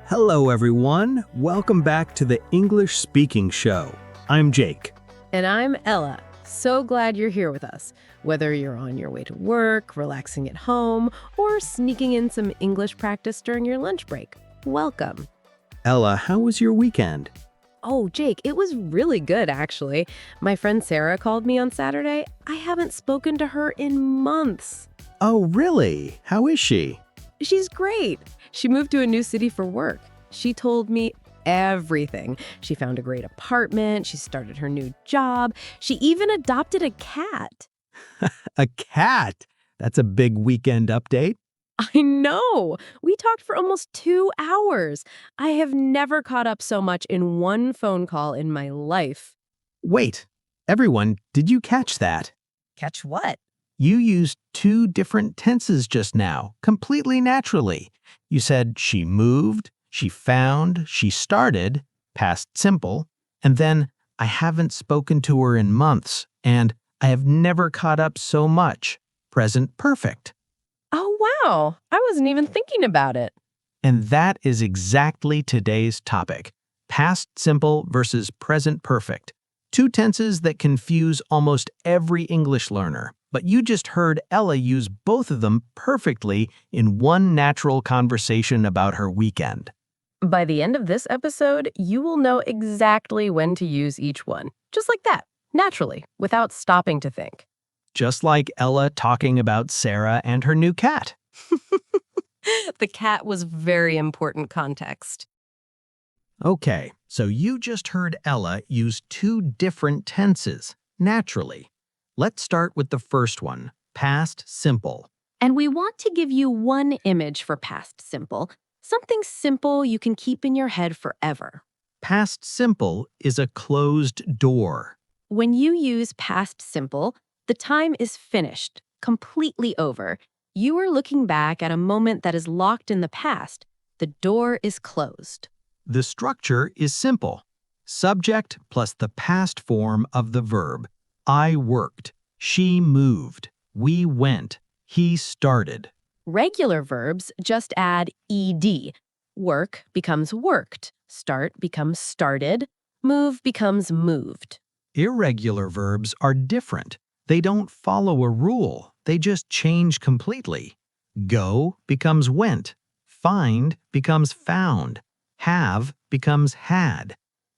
Hello, everyone. Welcome back to the English Speaking Show. I'm Jake. And I'm Ella. So glad you're here with us. Whether you're on your way to work, relaxing at home, or sneaking in some English practice during your lunch break, welcome. Ella, how was your weekend? Oh, Jake, it was really good, actually. My friend Sarah called me on Saturday. I haven't spoken to her in months. Oh, really? How is she? She's great. She moved to a new city for work. She told me everything. She found a great apartment. She started her new job. She even adopted a cat. A cat? That's a big weekend update. I know. We talked for almost 2 hours. I have never caught up so much in one phone call in my life. Wait, everyone, did you catch that? Catch what? You used two different tenses just now, completely naturally. You said she moved, she found, she started, past simple, and then I haven't spoken to her in months, and I have never caught up so much, present perfect. Oh, wow. I wasn't even thinking about it. And that is exactly today's topic, past simple versus present perfect. Two tenses that confuse almost every English learner. But you just heard Ella use both of them perfectly in one natural conversation about her weekend. By the end of this episode, you will know exactly when to use each one. Just like that, naturally, without stopping to think. Just like Ella talking about Sarah and her new cat. The cat was very important context. Okay, so you just heard Ella use two different tenses, naturally. Let's start with the first one, past simple. And we want to give you one image for past simple, something simple you can keep in your head forever. Past simple is a closed door. When you use past simple, the time is finished, completely over. You are looking back at a moment that is locked in the past. The door is closed. The structure is simple. Subject plus the past form of the verb. I worked. She moved. We went. He started. Regular verbs just add ed. Work becomes worked. Start becomes started. Move becomes moved. Irregular verbs are different. They don't follow a rule. They just change completely. Go becomes went. Find becomes found. Have becomes had.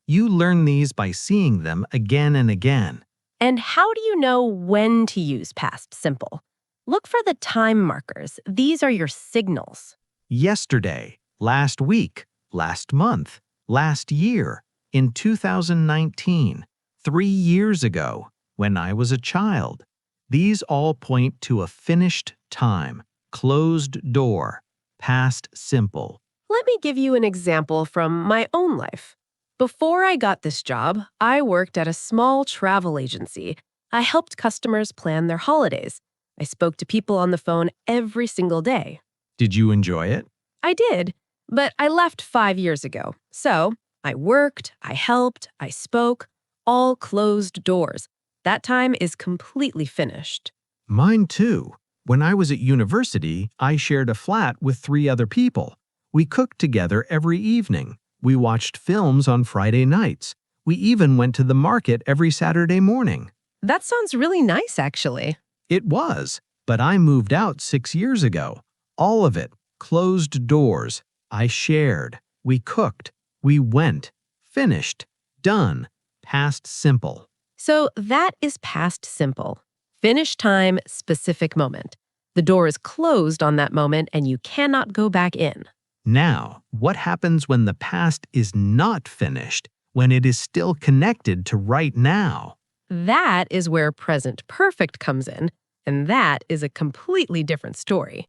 You learn these by seeing them again and again. And how do you know when to use past simple? Look for the time markers. These are your signals. Yesterday, last week, last month, last year, in 2019, 3 years ago, when I was a child. These all point to a finished time, closed door, past simple. Let me give you an example from my own life. Before I got this job, I worked at a small travel agency. I helped customers plan their holidays. I spoke to people on the phone every single day. Did you enjoy it? I did, but I left 5 years ago. So I worked, I helped, I spoke, all closed doors. That time is completely finished. Mine too. When I was at university, I shared a flat with 3 other people. We cooked together every evening. We watched films on Friday nights. We even went to the market every Saturday morning. That sounds really nice, actually. It was, but I moved out 6 years ago. All of it, closed doors. I shared. We cooked. We went. Finished. Done. Past simple. So that is past simple. Finish time, specific moment. The door is closed on that moment and you cannot go back in. Now, what happens when the past is not finished, when it is still connected to right now? That is where present perfect comes in, and that is a completely different story.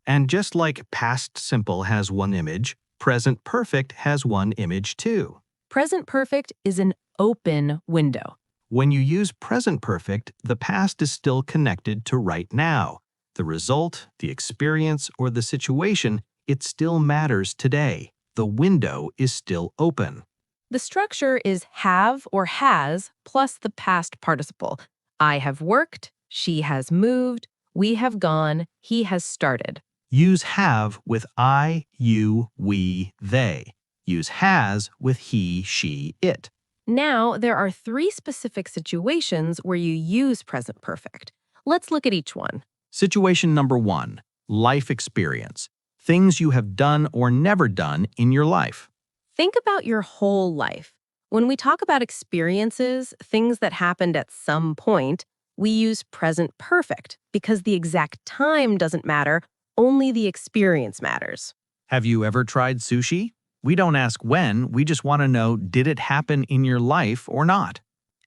And just like past simple has one image, present perfect has one image too. Present perfect is an open window. When you use present perfect, the past is still connected to right now. The result, the experience, or the situation, it still matters today. The window is still open. The structure is have or has plus the past participle. I have worked, she has moved, we have gone, he has started. Use have with I, you, we, they. Use has with he, she, it. Now, there are three specific situations where you use present perfect. Let's look at each one. Situation number 1, life experience. Things you have done or never done in your life. Think about your whole life. When we talk about experiences, things that happened at some point, we use present perfect because the exact time doesn't matter, only the experience matters. Have you ever tried sushi? We don't ask when, we just want to know, did it happen in your life or not?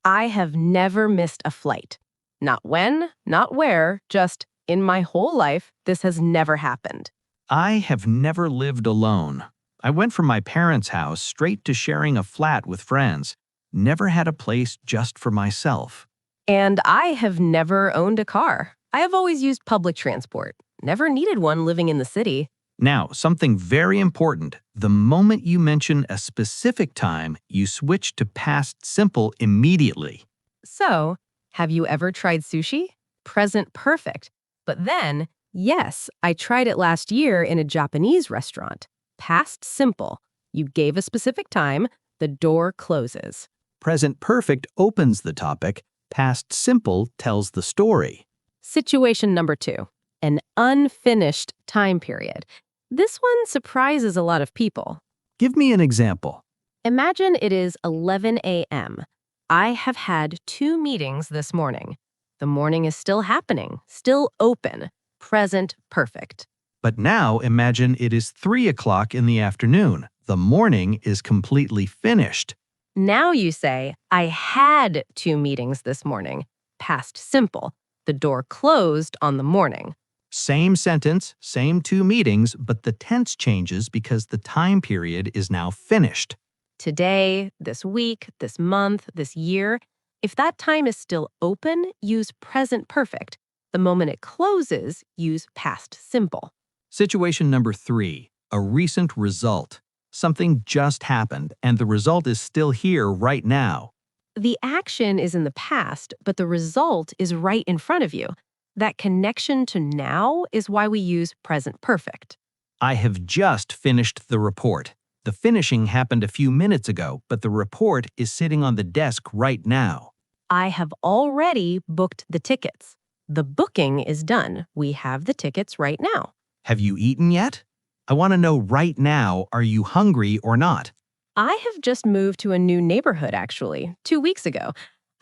I have never missed a flight. Not when, not where, just in my whole life, this has never happened. I have never lived alone. I went from my parents' house straight to sharing a flat with friends. Never had a place just for myself. And I have never owned a car. I have always used public transport. Never needed one living in the city. Now, something very important. The moment you mention a specific time, you switch to past simple immediately. So, have you ever tried sushi? Present perfect. But then, yes, I tried it last year in a Japanese restaurant. Past simple. You gave a specific time, the door closes. Present perfect opens the topic. Past simple tells the story. Situation number 2, an unfinished time period. This one surprises a lot of people. Give me an example. Imagine it is 11 a.m. I have had 2 meetings this morning. The morning is still happening, still open, present perfect. But now imagine it is 3 o'clock in the afternoon. The morning is completely finished. Now you say, I had 2 meetings this morning. Past simple. The door closed on the morning. Same sentence, same 2 meetings, but the tense changes because the time period is now finished. Today, this week, this month, this year. If that time is still open, use present perfect. The moment it closes, use past simple. Situation number 3, a recent result. Something just happened, and the result is still here right now. The action is in the past, but the result is right in front of you. That connection to now is why we use present perfect. I have just finished the report. The finishing happened a few minutes ago, but the report is sitting on the desk right now. I have already booked the tickets. The booking is done. We have the tickets right now. Have you eaten yet? I want to know right now, are you hungry or not? I have just moved to a new neighborhood, actually, 2 weeks ago.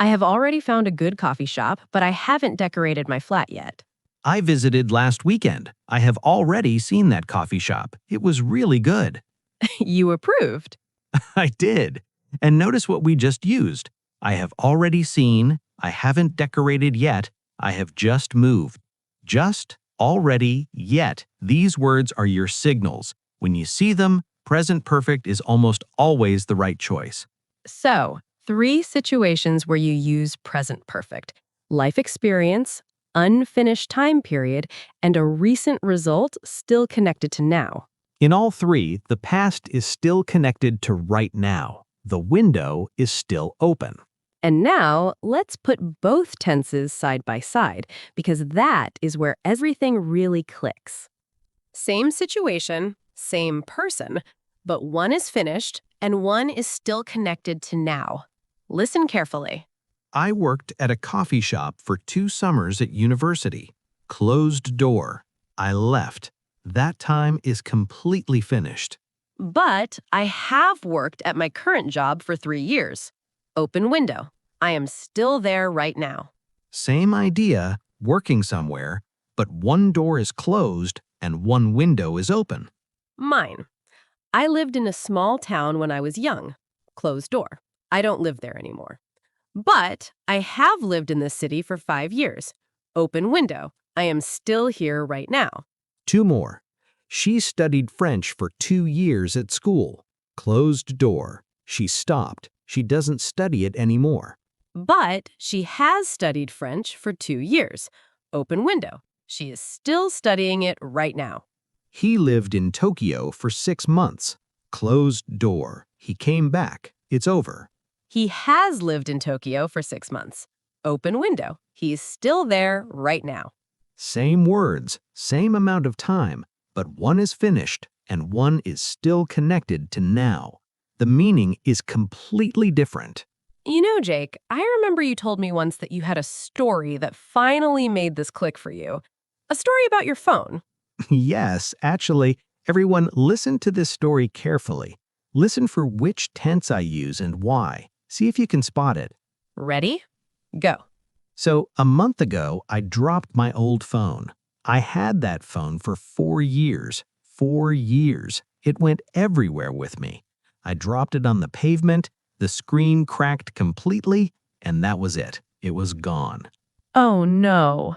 I have already found a good coffee shop, but I haven't decorated my flat yet. I visited last weekend. I have already seen that coffee shop. It was really good. You approved. I did. And notice what we just used. I have already seen, I haven't decorated yet, I have just moved. Just, already, yet. These words are your signals. When you see them, present perfect is almost always the right choice. So, 3 situations where you use present perfect: life experience, unfinished time period, and a recent result still connected to now. In all 3, the past is still connected to right now. The window is still open. And now, let's put both tenses side by side, because that is where everything really clicks. Same situation, same person, but one is finished and one is still connected to now. Listen carefully. I worked at a coffee shop for 2 summers at university. Closed door. I left. That time is completely finished. But I have worked at my current job for 3 years. Open window. I am still there right now. Same idea, working somewhere, but one door is closed and one window is open. Mine. I lived in a small town when I was young. Closed door. I don't live there anymore. But I have lived in this city for 5 years. Open window. I am still here right now. 2 more. She studied French for 2 years at school. Closed door. She stopped. She doesn't study it anymore. But she has studied French for 2 years. Open window. She is still studying it right now. He lived in Tokyo for 6 months. Closed door. He came back. It's over. He has lived in Tokyo for 6 months. Open window. He is still there right now. Same words, same amount of time, but one is finished and one is still connected to now. The meaning is completely different. You know, Jake, I remember you told me once that you had a story that finally made this click for you. A story about your phone. Yes, actually, everyone listen to this story carefully. Listen for which tense I use and why. See if you can spot it. Ready? Go. So, a month ago, I dropped my old phone. I had that phone for 4 years. 4 years. It went everywhere with me. I dropped it on the pavement, the screen cracked completely, and that was it. It was gone. Oh, no.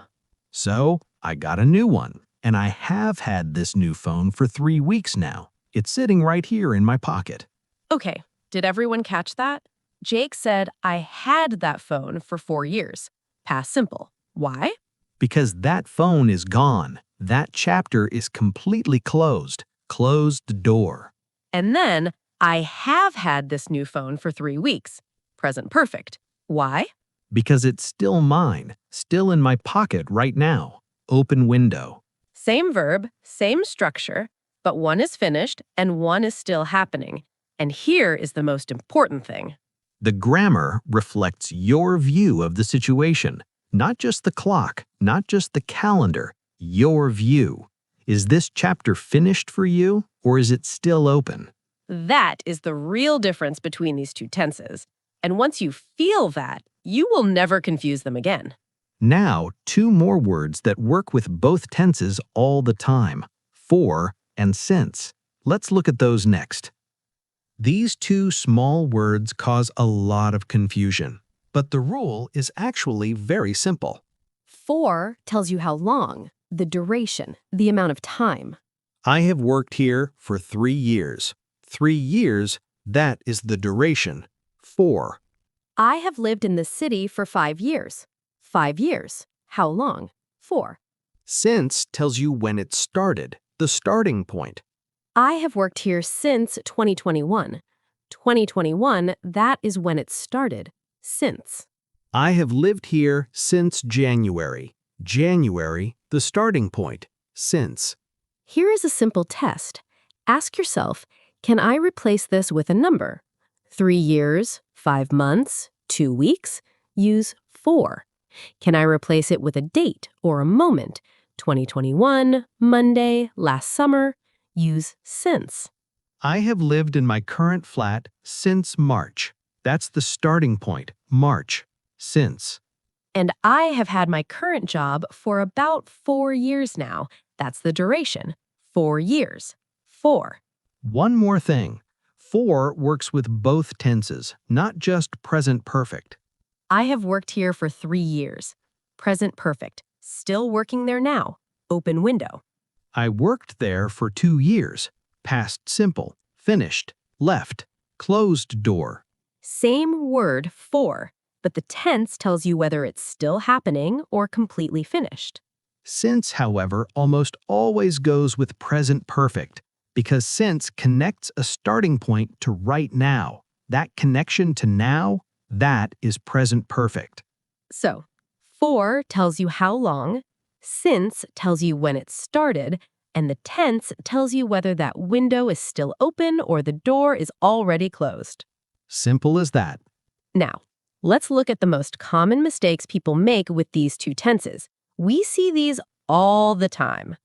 So, I got a new one, and I have had this new phone for 3 weeks now. It's sitting right here in my pocket. Okay, did everyone catch that? Jake said, I had that phone for 4 years. Past simple. Why? Because that phone is gone. That chapter is completely closed. Closed door. And then, I have had this new phone for 3 weeks. Present perfect. Why? Because it's still mine, still in my pocket right now. Open window. Same verb, same structure, but one is finished and one is still happening. And here is the most important thing. The grammar reflects your view of the situation, not just the clock, not just the calendar, your view. Is this chapter finished for you, or is it still open? That is the real difference between these two tenses. And once you feel that, you will never confuse them again. Now, 2 more words that work with both tenses all the time, for and since. Let's look at those next. These 2 small words cause a lot of confusion, but the rule is actually very simple. For tells you how long, the duration, the amount of time. I have worked here for 3 years. 3 years, that is the duration. For. I have lived in the city for 5 years. 5 years. How long? 4. Since tells you when it started, the starting point. I have worked here since 2021. 2021, that is when it started. Since. I have lived here since January. January, the starting point. Since. Here is a simple test. Ask yourself, can I replace this with a number? 3 years, 5 months, 2 weeks? Use 4. Can I replace it with a date or a moment? 2021, Monday, last summer? Use since. I have lived in my current flat since March. That's the starting point. March. Since. And I have had my current job for about 4 years now. That's the duration. 4 years. 4. One more thing. For works with both tenses, not just present perfect. I have worked here for 3 years. Present perfect. Still working there now. Open window. I worked there for 2 years. Past simple. Finished. Left. Closed door. Same word, for, but the tense tells you whether it's still happening or completely finished. Since, however, almost always goes with present perfect, because since connects a starting point to right now. That connection to now, that is present perfect. So, for tells you how long, since tells you when it started, and the tense tells you whether that window is still open or the door is already closed. Simple as that. Now, let's look at the most common mistakes people make with these two tenses. We see these all the time.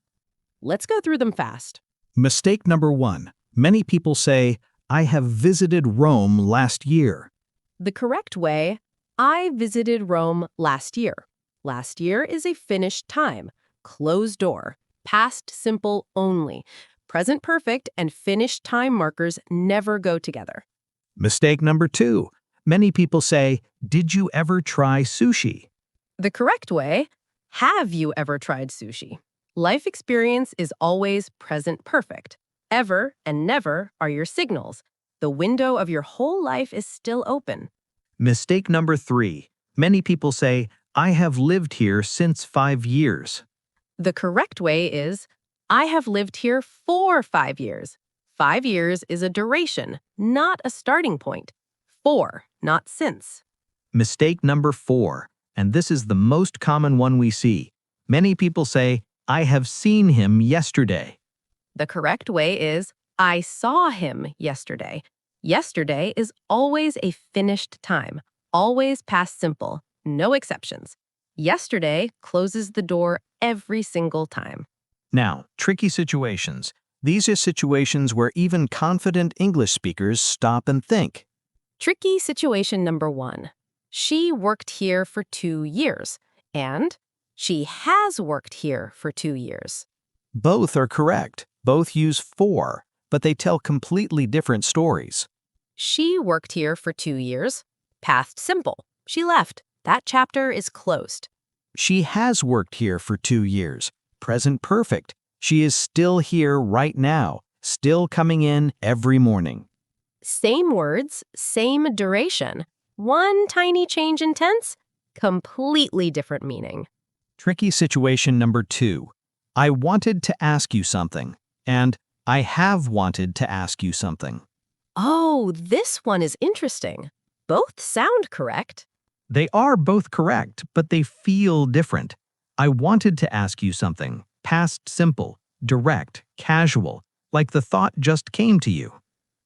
Let's go through them fast. Mistake number 1. Many people say, I have visited Rome last year. The correct way, I visited Rome last year. Last year is a finished time, closed door, past simple only. Present perfect and finished time markers never go together. Mistake number 2. Many people say, did you ever try sushi? The correct way, have you ever tried sushi? Life experience is always present perfect. Ever and never are your signals. The window of your whole life is still open. Mistake number 3. Many people say, I have lived here since 5 years. The correct way is, I have lived here for 5 years. 5 years is a duration, not a starting point. For, not since. Mistake number 4, and this is the most common one we see. Many people say, I have seen him yesterday. The correct way is, I saw him yesterday. Yesterday is always a finished time, always past simple, no exceptions. Yesterday closes the door every single time. Now, tricky situations. These are situations where even confident English speakers stop and think. Tricky situation number 1. She worked here for 2 years. And she has worked here for 2 years. Both are correct. Both use for, but they tell completely different stories. She worked here for 2 years. Past simple. She left. That chapter is closed. She has worked here for 2 years. Present perfect. She is still here right now, still coming in every morning. Same words, same duration. One tiny change in tense, completely different meaning. Tricky situation number 2. I wanted to ask you something, and I have wanted to ask you something. Oh, this one is interesting. Both sound correct. They are both correct, but they feel different. I wanted to ask you something. Past simple, direct, casual, like the thought just came to you.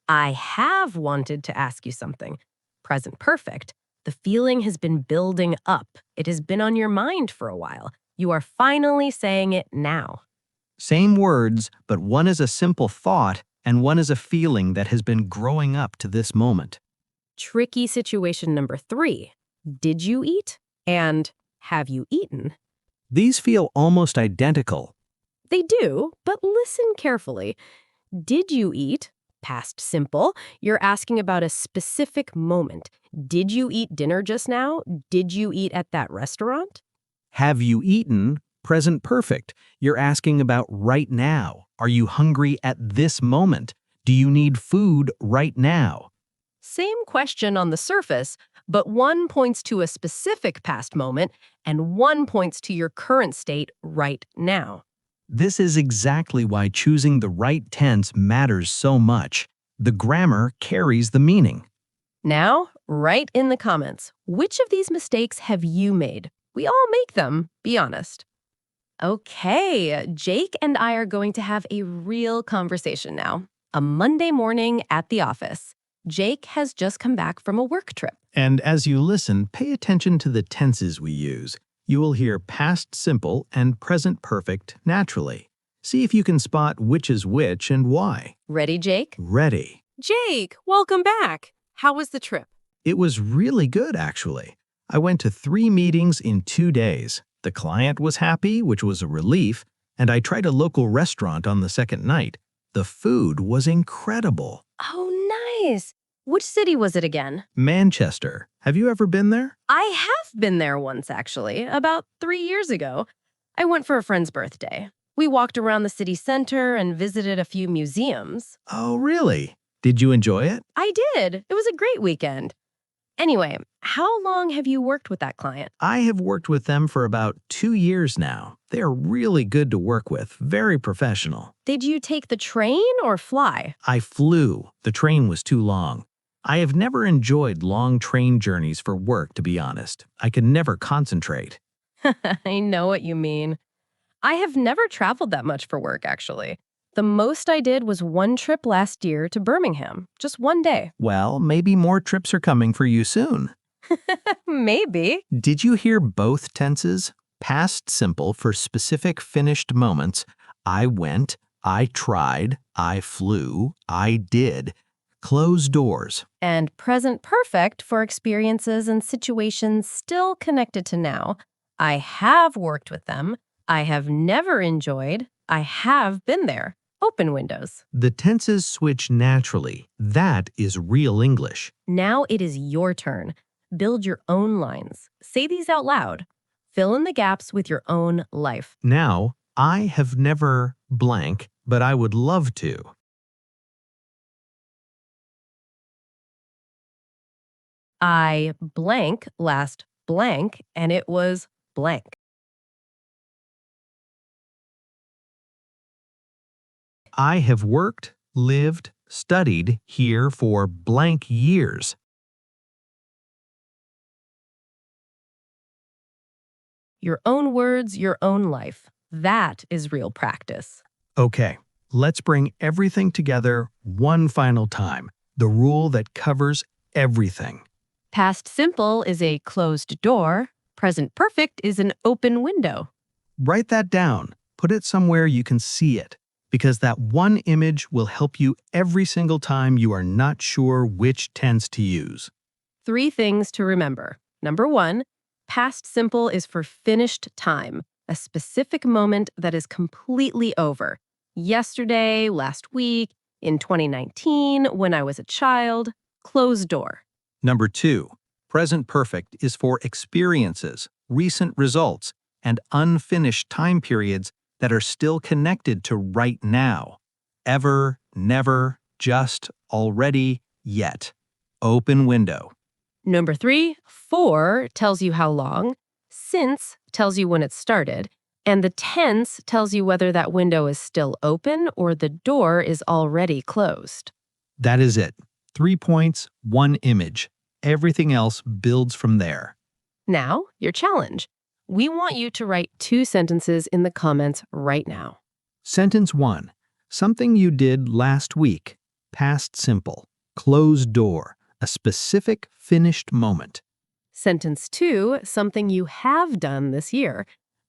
I have wanted to ask you something. Present perfect. The feeling has been building up. It has been on your mind for a while. You are finally saying it now. Same words, but one is a simple thought and one is a feeling that has been growing up to this moment. Tricky situation number 3. Did you eat? And have you eaten? These feel almost identical. They do, but listen carefully. Did you eat? Past simple. You're asking about a specific moment. Did you eat dinner just now? Did you eat at that restaurant? Have you eaten? Present perfect. You're asking about right now. Are you hungry at this moment? Do you need food right now? Same question on the surface, but one points to a specific past moment and one points to your current state right now. This is exactly why choosing the right tense matters so much. The grammar carries the meaning. Now, write in the comments, which of these mistakes have you made? We all make them, be honest. Okay, Jake and I are going to have a real conversation now. A Monday morning at the office. Jake has just come back from a work trip. And as you listen, pay attention to the tenses we use. You will hear past simple and present perfect naturally. See if you can spot which is which and why. Ready, Jake? Ready. Jake, welcome back. How was the trip? It was really good, actually. I went to 3 meetings in 2 days. The client was happy, which was a relief, and I tried a local restaurant on the second night. The food was incredible. Oh, nice. Which city was it again? Manchester. Have you ever been there? I have been there once, actually, about 3 years ago. I went for a friend's birthday. We walked around the city center and visited a few museums. Oh, really? Did you enjoy it? I did. It was a great weekend. Anyway, how long have you worked with that client? I have worked with them for about 2 years now. They are really good to work with, very professional. Did you take the train or fly? I flew. The train was too long. I have never enjoyed long train journeys for work, to be honest. I could never concentrate. I know what you mean. I have never traveled that much for work, actually. The most I did was one trip last year to Birmingham, just one day. Well, maybe more trips are coming for you soon. Maybe. Did you hear both tenses? Past simple for specific finished moments. I went, I tried, I flew, I did. Close doors. And present perfect for experiences and situations still connected to now. I have worked with them. I have never enjoyed. I have been there. Open windows. The tenses switch naturally. That is real English. Now it is your turn. Build your own lines. Say these out loud. Fill in the gaps with your own life. Now, I have never blank, but I would love to. I blank last blank, and it was blank. I have worked, lived, studied here for blank years. Your own words, your own life. That is real practice. Okay, Let's bring everything together one final time. The rule that covers everything. Past simple is a closed door. Present perfect is an open window. Write that down. Put it somewhere you can see it, because that one image will help you every single time you are not sure which tense to use. 3 things to remember. Number 1, past simple is for finished time, a specific moment that is completely over. Yesterday, last week, in 2019, when I was a child, closed door. Number 2, present perfect is for experiences, recent results, and unfinished time periods that are still connected to right now. Ever, never, just, already, yet. Open window. Number 3, for tells you how long, since tells you when it started, and the tense tells you whether that window is still open or the door is already closed. That is it. 3 points, 1 image. Everything else builds from there. Now, your challenge. We want you to write 2 sentences in the comments right now. Sentence 1. Something you did last week. Past simple. Closed door. A specific finished moment. Sentence 2, something you have done this year.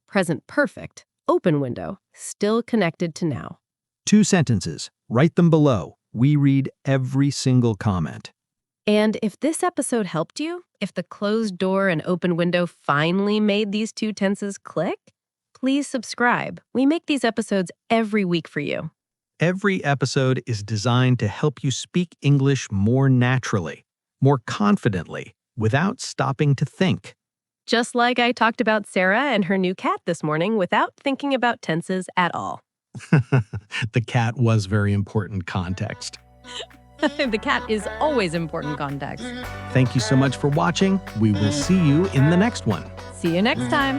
Present perfect, open window, still connected to now. 2 sentences. Write them below. We read every single comment. And if this episode helped you, if the closed door and open window finally made these 2 tenses click, please subscribe. We make these episodes every week for you. Every episode is designed to help you speak English more naturally, more confidently, without stopping to think. Just like I talked about Sarah and her new cat this morning without thinking about tenses at all. The cat was very important context. The cat is always important context. Thank you so much for watching. We will see you in the next one. See you next time.